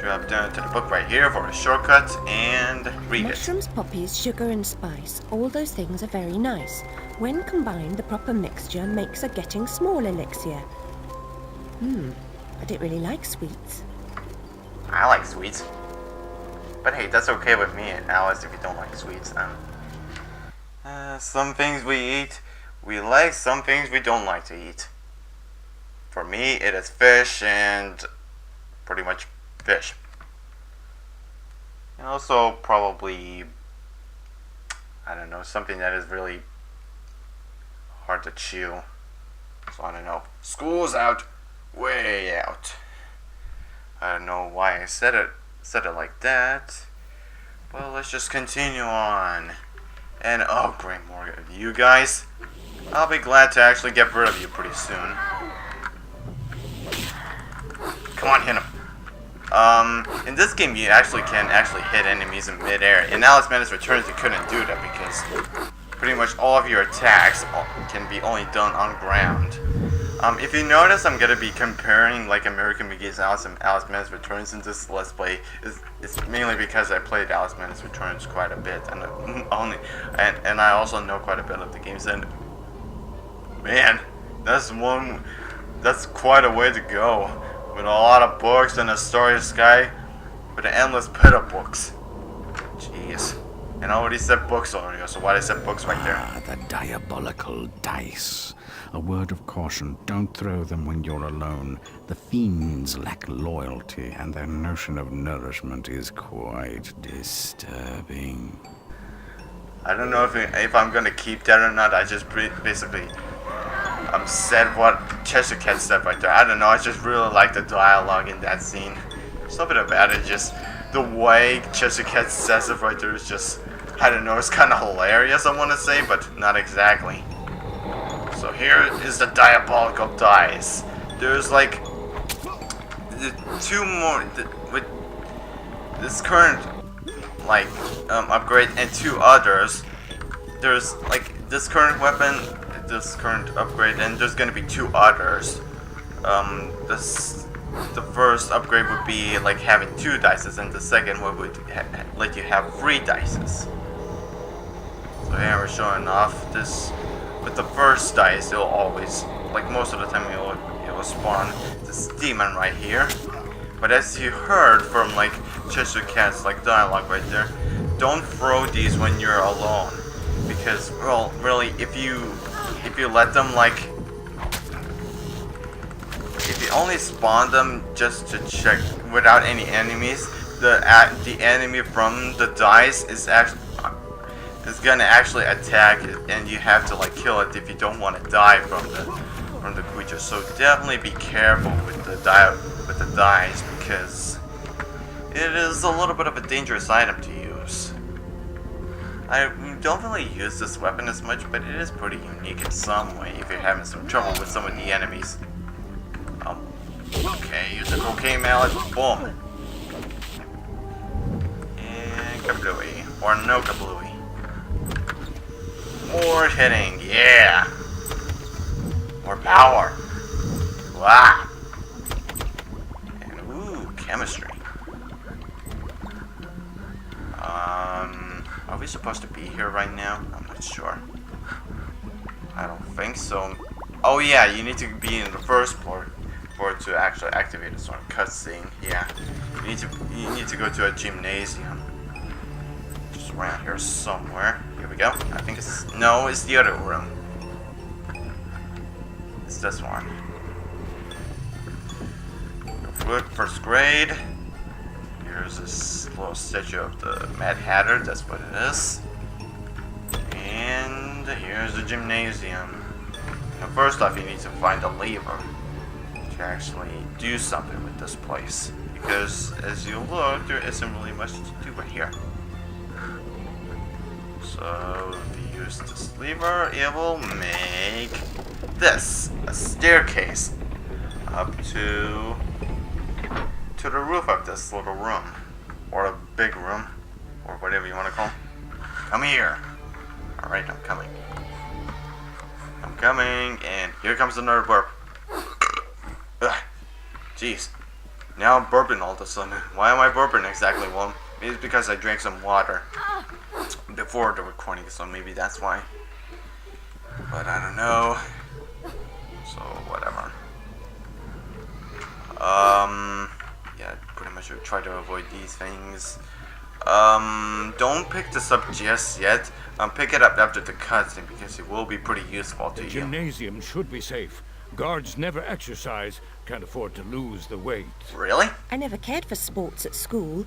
Drop down to the book right here for a shortcut and read it. Mushrooms, poppies, sugar and spice, all those things are very nice. When combined, the proper mixture makes a getting small elixir. I don't really like sweets. I like sweets. But hey, that's okay with me and Alice if you don't like sweets. Some things we eat, we like, some things we don't like to eat. For me, it is fish and pretty much fish. And also probably, I don't know, something that is really hard to chew. So I don't know. School's out. Way out. I don't know why I said it like that. Well, let's just continue on. And oh, great, more of you guys. I'll be glad to actually get rid of you pretty soon. Come on, hit him. In this game, you actually can hit enemies in midair. In Alice Madness Returns, you couldn't do that because pretty much all of your attacks can be only done on ground. If you notice, I'm gonna be comparing like American McGee's Alice and Alice Madness Returns in this Let's Play. It's mainly because I played Alice Madness Returns quite a bit, and I also know quite a bit of the games. And man, that's quite a way to go. With a lot of books and a starry sky, with an endless pit of books. Jeez. And I already said books earlier, so why'd I say books right there? Ah, the diabolical dice. A word of caution, don't throw them when you're alone. The fiends lack loyalty, and their notion of nourishment is quite disturbing. I don't know if I'm gonna keep that or not. I just basically said what Cheshire Cat said right there. I don't know, I just really like the dialogue in that scene. Something about it, just the way Cheshire Cat says it right there is just, I don't know, it's kind of hilarious, I want to say, but not exactly. So here is the diabolical dice. There's like two more with this current upgrade and two others. There's like this current weapon, this current upgrade, and there's gonna be two others. The first upgrade would be like having 2 dices, and the second one would let you have 3 dices. So here we're showing off this. With the first dice, it'll always, like most of the time, it will spawn this demon right here. But as you heard from like Cheshire Cat's like dialogue right there, don't throw these when you're alone, because well, really, if you let them like, if you only spawn them just to check without any enemies, the enemy from the dice is gonna actually attack it, and you have to like kill it if you don't want to die from the creature. So definitely be careful with the dice, because it is a little bit of a dangerous item to use. I don't really use this weapon as much, but it is pretty unique in some way if you're having some trouble with some of the enemies. Okay, use the cocaine mallet, boom. And kablooey, or no kablooey. More hitting, yeah! More power. Wow! And ooh, chemistry. Are we supposed to be here right now? I'm not sure. I don't think so. Oh yeah, you need to be in the first floor for it to actually activate a sort of cutscene. Yeah, you need to go to a gymnasium. Just around here somewhere. Here we go. I think it's the other room. It's this one. First grade. Here's this little statue of the Mad Hatter, that's what it is. And here's the gymnasium. Now first off, you need to find a lever to actually do something with this place. Because as you look, there isn't really much to do right here. So if you use this lever, it will make this, a staircase up to the roof of this little room, or a big room, or whatever you want to call it. Come here. Alright, I'm coming. I'm coming, and here comes another burp. Ugh. Jeez. Now I'm burping all of a sudden. Why am I burping exactly? Well, maybe it's because I drank some water before the recording, so maybe that's why. But I don't know. So, whatever. Yeah, pretty much try to avoid these things. Don't pick this up just yet. Pick it up after the cutscene because it will be pretty useful to The you. gymnasium should be safe. Guards never exercise, can't afford to lose the weight. Really? I never cared for sports at school.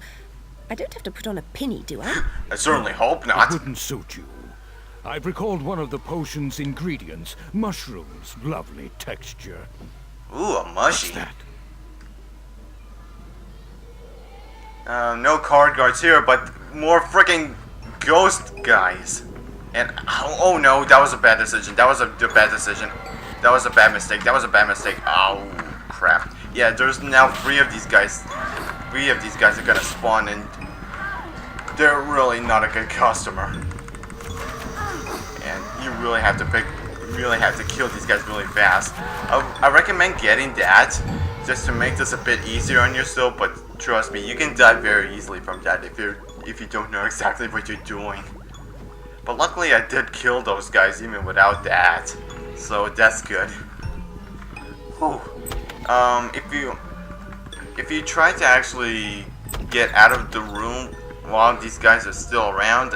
I don't have to put on a pinny, do I? I certainly hope It not. wouldn't suit you. I've recalled one of the potion's ingredients. Mushrooms, lovely texture. Ooh, a mushy. What's that? No card guards here, but more freaking ghost guys. And oh no, that was a bad decision. That was a bad decision. That was a bad mistake. That was a bad mistake. Oh crap. Yeah, there's now 3 of these guys. 3 of these guys are gonna spawn, and they're really not a good customer. And you really have to kill these guys really fast. I recommend getting that just to make this a bit easier on yourself, but trust me, you can die very easily from that if you don't know exactly what you're doing. But luckily I did kill those guys even without that, so that's good. Whew. If you try to actually get out of the room while these guys are still around,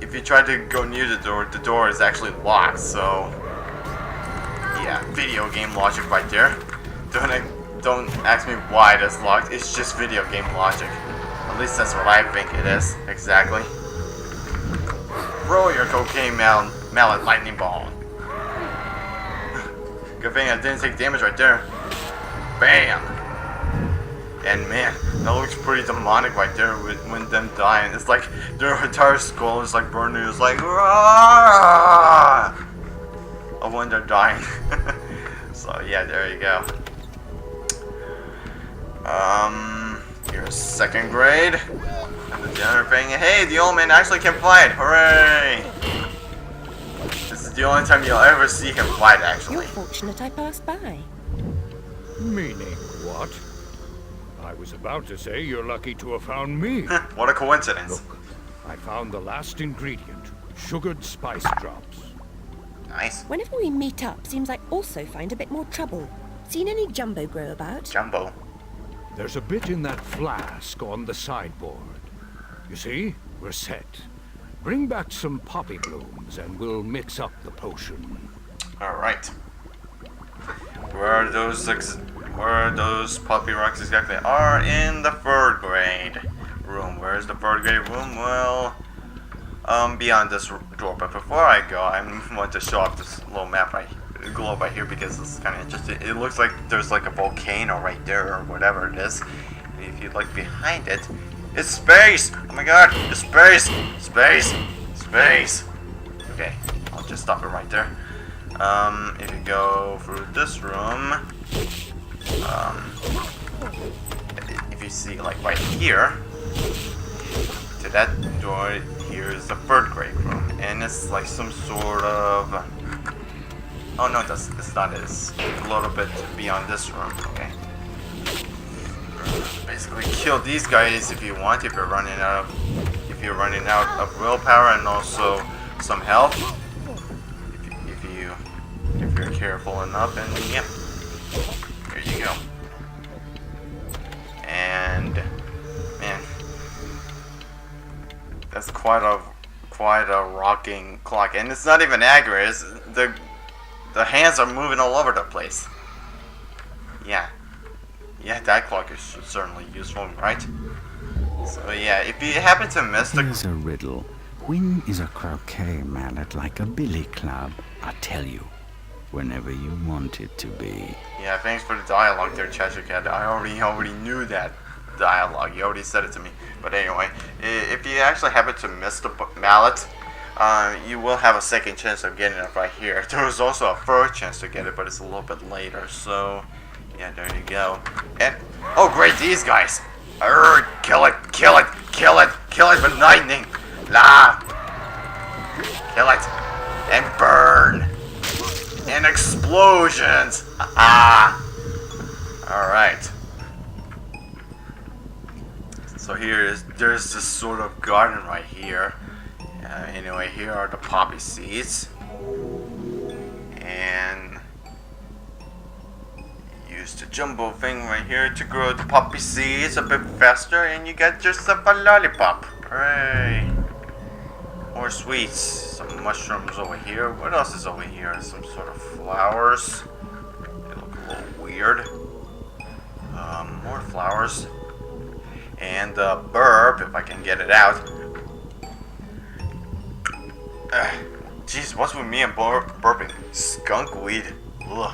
if you try to go near the door is actually locked, so yeah, video game logic right there. Don't ask me why that's locked, it's just video game logic. At least that's what I think it is, exactly. Throw your cocaine mallet lightning ball. Good thing I didn't take damage right there. Bam! And man, that looks pretty demonic right there when them dying. It's like their entire skull is like burning. It's like Rah! Of when they're dying. So yeah, there you go. Here's 2nd grade. And the other thing, hey, the old man actually can fight. Hooray! This is the only time you'll ever see him fight, actually. You're fortunate I passed by. Meaning what? I was about to say you're lucky to have found me. What a coincidence. Look, I found the last ingredient, sugared spice drops. Nice. Whenever we meet up, seems like also find a bit more trouble. Seen any jumbo grow about? Jumbo. There's a bit in that flask on the sideboard. You see, we're set. Bring back some poppy blooms and we'll mix up the potion. Alright. Where are those poppy rocks exactly? Are in the 3rd grade room. Where's the 3rd grade room? Well, beyond this door. But before I go, I want to show off this little map globe right here because it's kind of interesting. It looks like there's like a volcano right there or whatever it is. And if you look behind it, it's space! Oh my god, it's space! Space! Space! Okay, I'll just stop it right there. If you go through this room, if you see like right here, to that door, here's the 3rd grade room, and it's like some sort of, oh no, it's not, it's a little bit beyond this room, okay. Basically kill these guys if you want, if you're running out of willpower and also some health. If you're careful enough, and yeah, there you go. And man, that's quite a rocking clock, and it's not even accurate. It's, the hands are moving all over the place. Yeah, that clock is certainly useful, right? So yeah, if you happen to miss the... Here's a riddle. When is a croquet mallet like a billy club? I tell you, whenever you want it to be. Yeah, thanks for the dialogue there, Cheshire Cat. I already knew that dialogue. You already said it to me. But anyway, if you actually happen to miss the mallet, you will have a 2nd chance of getting it right here. There was also a 3rd chance to get it, but it's a little bit later. So, yeah, there you go. And, oh great, these guys! Kill it, kill it, kill it, kill it with lightning! La! Kill it! And burn! And explosions! Ah! Alright. So there's this sort of garden right here. Anyway, here are the poppy seeds. And use the jumbo thing right here to grow the poppy seeds a bit faster, and you get yourself a lollipop. Hooray! More sweets. Some mushrooms over here. What else is over here? Some sort of flowers. They look a little weird. More flowers. And burp, if I can get it out. Jeez, what's with me and burping? Skunk weed. Ugh.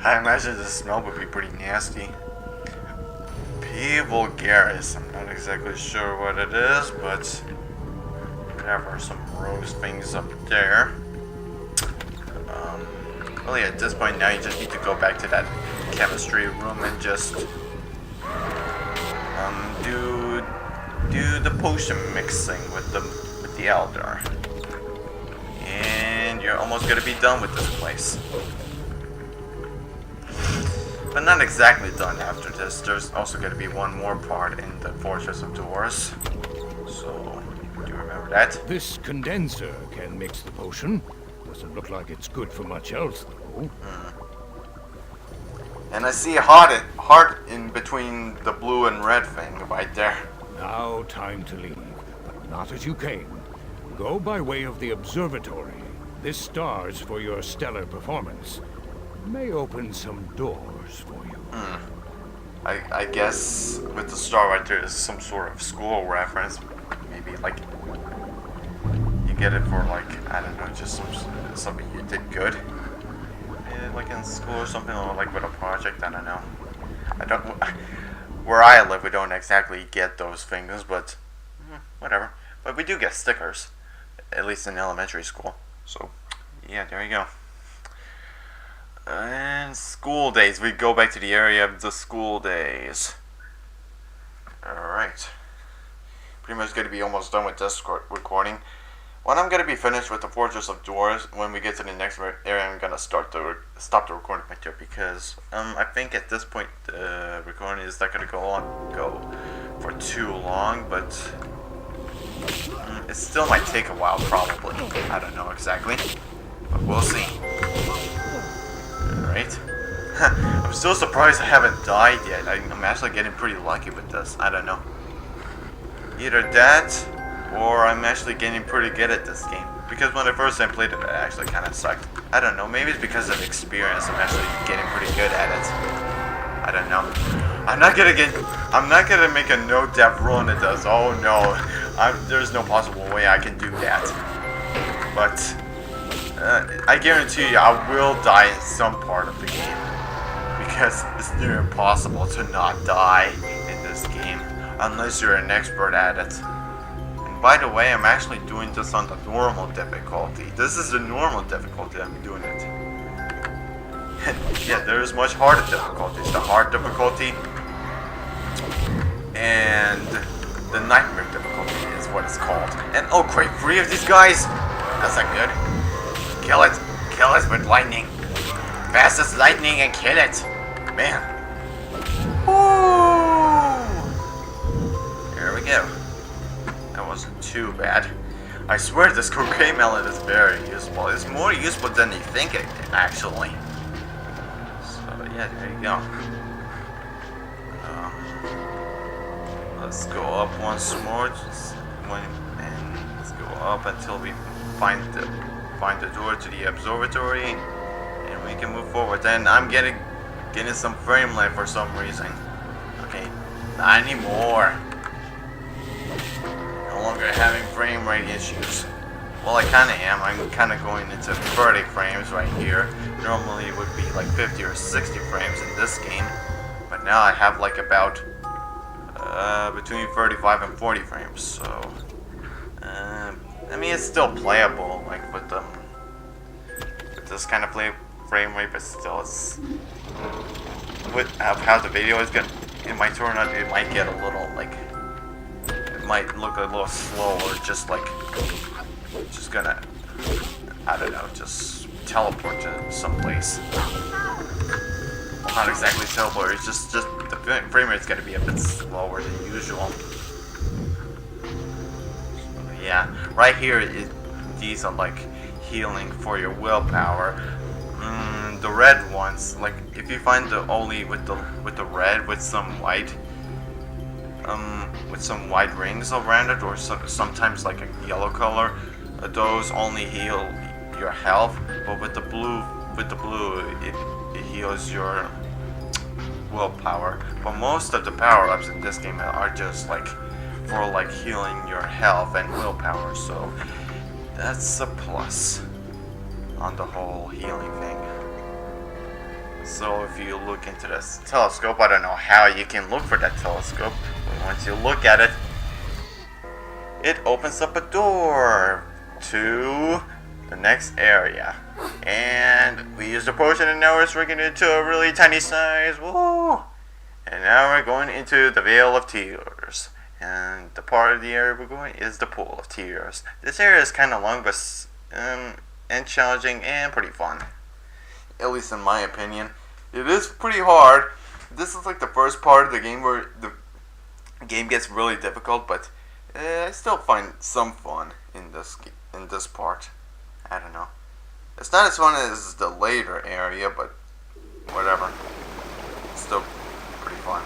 I imagine the smell would be pretty nasty. P. vulgaris. I'm not exactly sure what it is, but whatever. Some rose things up there. Really, at this point now, you just need to go back to that chemistry room and just do the potion mixing with the elder. And you're almost gonna be done with this place. But not exactly done after this. There's also gonna be one more part in the Fortress of Doors. So, do you remember that? This condenser can mix the potion. Doesn't look like it's good for much else, though. And I see a heart in between the blue and red thing right there. Now time to leave, but not as you came. Go by way of the observatory. This star's for your stellar performance. May open some doors for you. I guess with the star right there is some sort of school reference. Maybe like you get it for like, I don't know, just something you did good. Like in school or something, or like with a project, I don't know. Where I live, we don't exactly get those things, but whatever. But we do get stickers, at least in elementary school. So, yeah, there you go. And school days, we go back to the area of the school days. Alright. Pretty much going to be almost done with this recording. When I'm going to be finished with the Fortress of Doors, when we get to the next area, I'm going to stop the recording right there, because I think at this point the recording is not going to go for too long, but it still might take a while probably. I don't know exactly, but we'll see. Alright. I'm still surprised I haven't died yet. I'm actually getting pretty lucky with this. I don't know. Either that, or I'm actually getting pretty good at this game. Because when the first time I played it, it actually kind of sucked. I don't know, maybe it's because of experience. I'm actually getting pretty good at it. I don't know. I'm not gonna make a no-death rule and it does. Oh no, there's no possible way I can do that. But I guarantee you, I will die in some part of the game. Because it's near impossible to not die in this game, unless you're an expert at it. By the way, I'm actually doing this on the normal difficulty. This is the normal difficulty I'm doing it. Yeah, there's much harder difficulties. The hard difficulty and the nightmare difficulty is what it's called. And oh great, 3 of these guys? That's not good. Kill it. Kill it with lightning. Fast as lightning and kill it. Man. Woo! Here we go. That wasn't too bad. I swear this cocaine melon is very useful. It's more useful than you think it actually. So yeah, there you go. Let's go up once more. And let's go up until we find the door to the observatory, and we can move forward. And I'm getting some frame rate for some reason. Okay, not anymore. No longer having frame rate issues. Well, I kind of am. I'm kind of going into 30 frames right here. Normally it would be like 50 or 60 frames in this game, but now I have like about between 35 and 40 frames. So I mean, it's still playable, like with this kind of frame rate, but still, it's with how the video is gonna. It might turn out. It might get a little like. It might look a little slow, or just gonna. I don't know, just teleport to someplace. Well, not exactly terrible. It's just the frame rate's gonna be a bit slower than usual. Yeah, right here, these are like healing for your willpower. The red ones, like if you find the only with the red with some white rings around it, or sometimes like a yellow color, those only heal your health. But with the blue, it heals your willpower. But most of the power-ups in this game are just like for like healing your health and willpower, so that's a plus on the whole healing thing. So if you look into this telescope, I don't know how you can look for that telescope, but once you look at it, it opens up a door to the next area. And we used a potion, and now we're shrinking it to a really tiny size. Woo! And now we're going into the Vale of Tears. And the part of the area we're going is the Pool of Tears. This area is kind of long, but and challenging and pretty fun. At least in my opinion. It is pretty hard. This is like the first part of the game where the game gets really difficult, but I still find some fun in this part. I don't know. It's not as fun as the later area, but whatever. It's still pretty fun.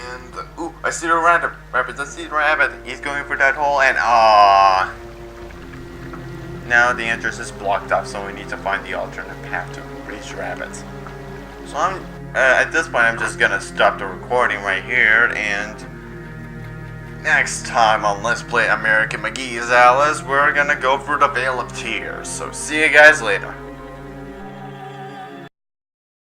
And ooh, I see the rabbit. I see the rabbit. He's going for that hole, and now the entrance is blocked off, so we need to find the alternate path to reach rabbits. So at this point, I'm just gonna stop the recording right here, and next time on Let's Play American McGee's Alice, we're gonna go through the Vale of Tears. So see you guys later.